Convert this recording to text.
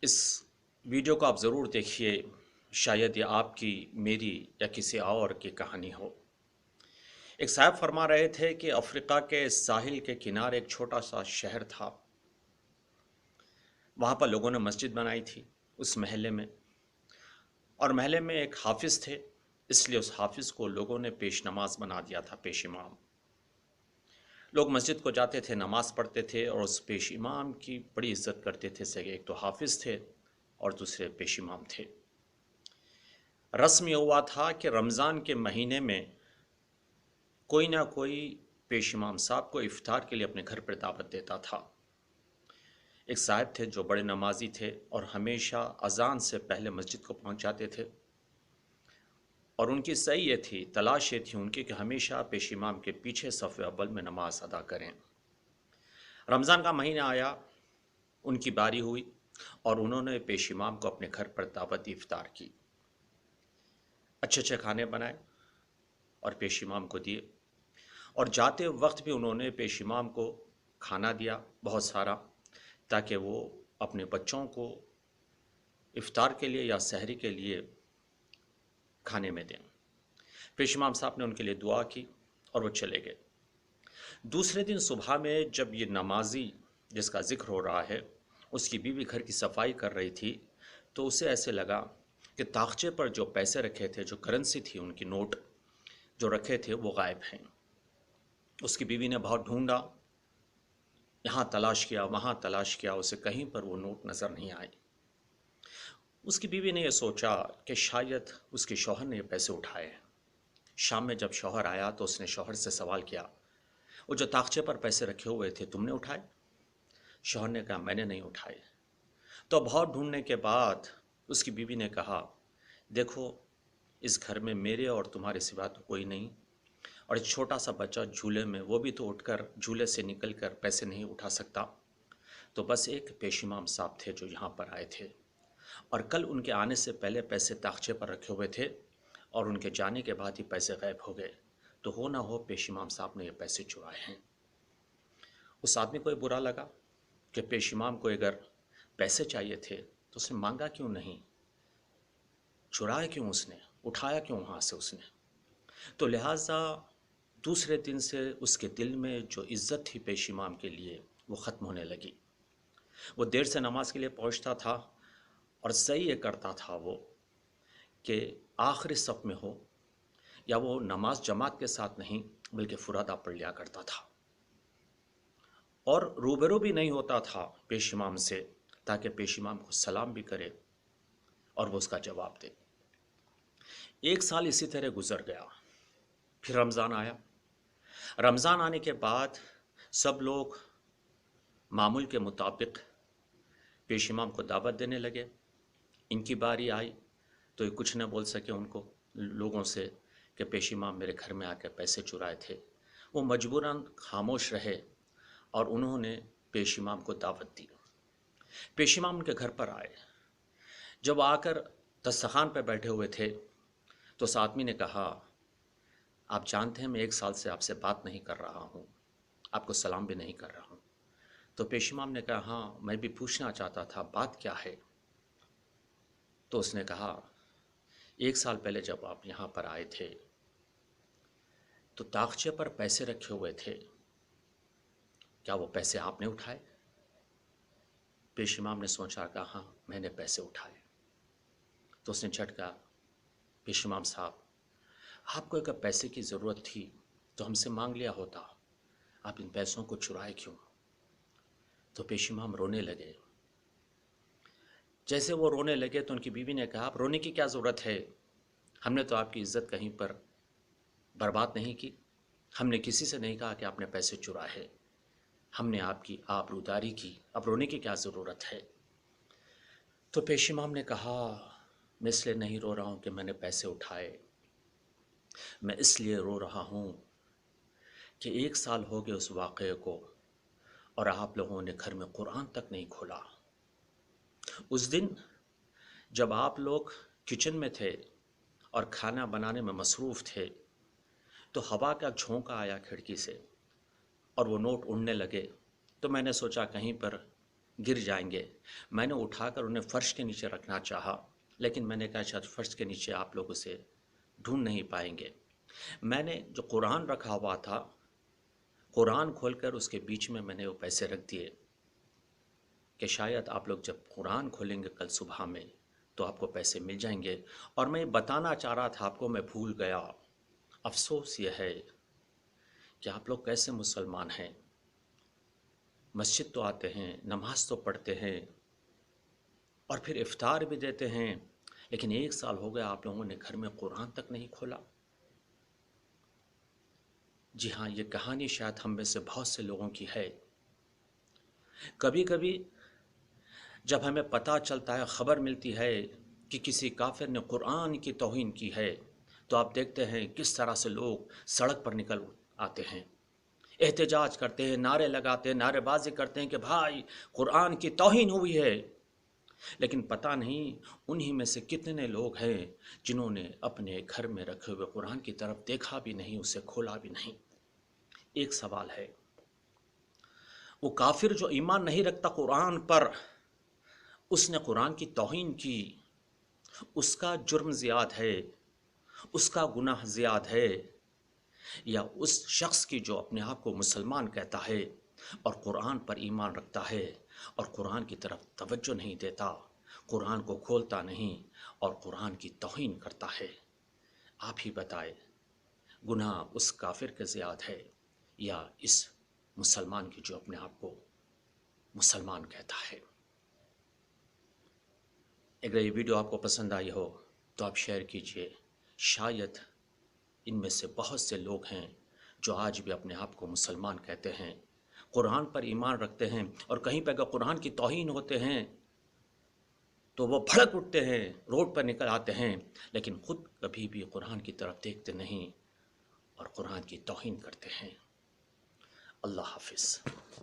اس video کو آپ ضرور دیکھیے، شاید یہ آپ کی، میری یا کسی اور کی کہانی ہو۔ ایک صاحب فرما رہے تھے کہ افریقہ کے ساحل کے کنارے ایک چھوٹا سا شہر تھا۔ وہاں پر لوگوں نے مسجد بنائی تھی اس محلے میں، اور محلے میں ایک حافظ تھے، اس لیے اس حافظ کو لوگوں نے پیش نماز بنا دیا تھا، پیش امام۔ لوگ مسجد کو جاتے تھے، نماز پڑھتے تھے، اور اس پیش امام کی بڑی عزت کرتے تھے، سے ایک تو حافظ تھے اور دوسرے پیش امام تھے۔ رسم یہ ہوا تھا کہ رمضان کے مہینے میں کوئی نہ کوئی پیش امام صاحب کو افطار کے لیے اپنے گھر پر دعوت دیتا تھا۔ ایک صاحب تھے جو بڑے نمازی تھے اور ہمیشہ اذان سے پہلے مسجد کو پہنچ جاتے تھے، اور ان کی صحیح یہ تھی، تلاش یہ تھی ان کی کہ ہمیشہ پیش امام کے پیچھے صف اول میں نماز ادا کریں۔ رمضان کا مہینہ آیا، ان کی باری ہوئی، اور انہوں نے پیش امام کو اپنے گھر پر دعوت دی، افطار کی، اچھے اچھے کھانے بنائے اور پیش امام کو دیے، اور جاتے وقت بھی انہوں نے پیش امام کو کھانا دیا بہت سارا، تاکہ وہ اپنے بچوں کو افطار کے لیے یا سحری کے لیے کھانے میں دیں۔ پیش امام صاحب نے ان کے لیے دعا کی اور وہ چلے گئے۔ دوسرے دن صبح میں جب یہ نمازی جس کا ذکر ہو رہا ہے، اس کی بیوی گھر کی صفائی کر رہی تھی، تو اسے ایسے لگا کہ طاقچے پر جو پیسے رکھے تھے، جو کرنسی تھی، ان کی نوٹ جو رکھے تھے وہ غائب ہیں۔ اس کی بیوی نے بہت ڈھونڈا، یہاں تلاش کیا، وہاں تلاش کیا، اسے کہیں پر وہ نوٹ نظر نہیں آئی۔ اس کی بیوی نے یہ سوچا کہ شاید اس کے شوہر نے یہ پیسے اٹھائے ہیں۔ شام میں جب شوہر آیا تو اس نے شوہر سے سوال کیا، وہ جو طاقچے پر پیسے رکھے ہوئے تھے تم نے اٹھائے؟ شوہر نے کہا میں نے نہیں اٹھائے۔ تو بہت ڈھونڈنے کے بعد اس کی بیوی نے کہا، دیکھو اس گھر میں میرے اور تمہارے سوا تو کوئی نہیں، اور ایک چھوٹا سا بچہ جھولے میں، وہ بھی تو اٹھ کر جھولے سے نکل کر پیسے نہیں اٹھا سکتا، تو بس ایک پیش امام صاحب تھے جو یہاں پر آئے تھے، اور کل ان کے آنے سے پہلے پیسے طاقچے پر رکھے ہوئے تھے، اور ان کے جانے کے بعد ہی پیسے غائب ہو گئے، تو ہو نہ ہو پیش امام صاحب نے یہ پیسے چرائے ہیں۔ اس آدمی کو یہ برا لگا کہ پیش امام کو اگر پیسے چاہیے تھے تو اس نے مانگا کیوں نہیں، چرائے کیوں اس نے، اٹھایا کیوں وہاں سے اس نے؟ تو لہٰذا دوسرے دن سے اس کے دل میں جو عزت تھی پیش امام کے لیے وہ ختم ہونے لگی۔ وہ دیر سے نماز کے لیے پہنچتا تھا، اور صحیح یہ کرتا تھا وہ کہ آخری صف میں ہو، یا وہ نماز جماعت کے ساتھ نہیں بلکہ فرادہ پڑھ لیا کرتا تھا، اور روبرو بھی نہیں ہوتا تھا پیش امام سے، تاکہ پیش امام کو سلام بھی کرے اور وہ اس کا جواب دے۔ ایک سال اسی طرح گزر گیا، پھر رمضان آیا۔ رمضان آنے کے بعد سب لوگ معمول کے مطابق پیش امام کو دعوت دینے لگے۔ ان کی باری آئی تو یہ کچھ نہ بول سکے ان کو، لوگوں سے، کہ پیش امام میرے گھر میں آ کے پیسے چرائے تھے۔ وہ مجبوراً خاموش رہے، اور انہوں نے پیش امام کو دعوت دی۔ پیش امام ان کے گھر پر آئے۔ جب آ کر دسترخوان پہ بیٹھے ہوئے تھے تو اس آدمی نے کہا، آپ جانتے ہیں میں ایک سال سے آپ سے بات نہیں کر رہا ہوں، آپ کو سلام بھی نہیں کر رہا ہوں۔ تو پیش امام نے کہا، ہاں میں بھی پوچھنا چاہتا تھا، بات کیا ہے؟ تو اس نے کہا، ایک سال پہلے جب آپ یہاں پر آئے تھے تو طاقچے پر پیسے رکھے ہوئے تھے، کیا وہ پیسے آپ نے اٹھائے؟ پیش امام نے سوچا، کہا ہاں میں نے پیسے اٹھائے۔ تو اس نے جھٹکا، پیش امام صاحب آپ کو اگر پیسے کی ضرورت تھی تو ہم سے مانگ لیا ہوتا، آپ ان پیسوں کو چرائے کیوں؟ تو پیش امام رونے لگے۔ جیسے وہ رونے لگے تو ان کی بیوی نے کہا، آپ رونے کی کیا ضرورت ہے، ہم نے تو آپ کی عزت کہیں پر برباد نہیں کی، ہم نے کسی سے نہیں کہا کہ آپ نے پیسے چرائے، ہم نے آپ کی آبروداری کی، اب رونے کی کیا ضرورت ہے؟ تو پیش امام نے کہا، میں اس لیے نہیں رو رہا ہوں کہ میں نے پیسے اٹھائے، میں اس لیے رو رہا ہوں کہ ایک سال ہو گئے اس واقعے کو، اور آپ لوگوں نے گھر میں قرآن تک نہیں کھولا۔ اس دن جب آپ لوگ کچن میں تھے اور کھانا بنانے میں مصروف تھے تو ہوا کا جھونکا آیا کھڑکی سے اور وہ نوٹ اڑنے لگے، تو میں نے سوچا کہیں پر گر جائیں گے۔ میں نے اٹھا کر انہیں فرش کے نیچے رکھنا چاہا، لیکن میں نے کہا شاید فرش کے نیچے آپ لوگ اسے ڈھونڈ نہیں پائیں گے۔ میں نے جو قرآن رکھا ہوا تھا، قرآن کھول کر اس کے بیچ میں نے وہ پیسے رکھ دیے کہ شاید آپ لوگ جب قرآن کھولیں گے کل صبح میں تو آپ کو پیسے مل جائیں گے۔ اور میں بتانا چاہ رہا تھا آپ کو، میں بھول گیا۔ افسوس یہ ہے کہ آپ لوگ کیسے مسلمان ہیں، مسجد تو آتے ہیں، نماز تو پڑھتے ہیں اور پھر افطار بھی دیتے ہیں، لیکن 1 سال ہو گیا آپ لوگوں نے گھر میں قرآن تک نہیں کھولا۔ جی ہاں، یہ کہانی شاید ہم میں سے بہت سے لوگوں کی ہے۔ کبھی کبھی جب ہمیں پتہ چلتا ہے، خبر ملتی ہے کہ کسی کافر نے قرآن کی توہین کی ہے، تو آپ دیکھتے ہیں کس طرح سے لوگ سڑک پر نکل آتے ہیں، احتجاج کرتے ہیں، نعرے لگاتے ہیں، نعرے بازی کرتے ہیں کہ بھائی قرآن کی توہین ہوئی ہے۔ لیکن پتہ نہیں انہی میں سے کتنے لوگ ہیں جنہوں نے اپنے گھر میں رکھے ہوئے قرآن کی طرف دیکھا بھی نہیں، اسے کھولا بھی نہیں۔ ایک سوال ہے، وہ کافر جو ایمان نہیں رکھتا قرآن پر، اس نے قرآن کی توہین کی، اس کا جرم زیاد ہے، اس کا گناہ زیاد ہے، یا اس شخص کی جو اپنے آپ کو مسلمان کہتا ہے اور قرآن پر ایمان رکھتا ہے اور قرآن کی طرف توجہ نہیں دیتا، قرآن کو کھولتا نہیں اور قرآن کی توہین کرتا ہے؟ آپ ہی بتائے، گناہ اس کافر کے زیاد ہے یا اس مسلمان کی جو اپنے آپ کو مسلمان کہتا ہے؟ اگر یہ ویڈیو آپ کو پسند آئی ہو تو آپ شیئر کیجئے۔ شاید ان میں سے بہت سے لوگ ہیں جو آج بھی اپنے آپ کو مسلمان کہتے ہیں، قرآن پر ایمان رکھتے ہیں، اور کہیں پہ اگر قرآن کی توہین ہوتے ہیں تو وہ بھڑک اٹھتے ہیں، روڈ پر نکل آتے ہیں، لیکن خود کبھی بھی قرآن کی طرف دیکھتے نہیں اور قرآن کی توہین کرتے ہیں۔ اللہ حافظ۔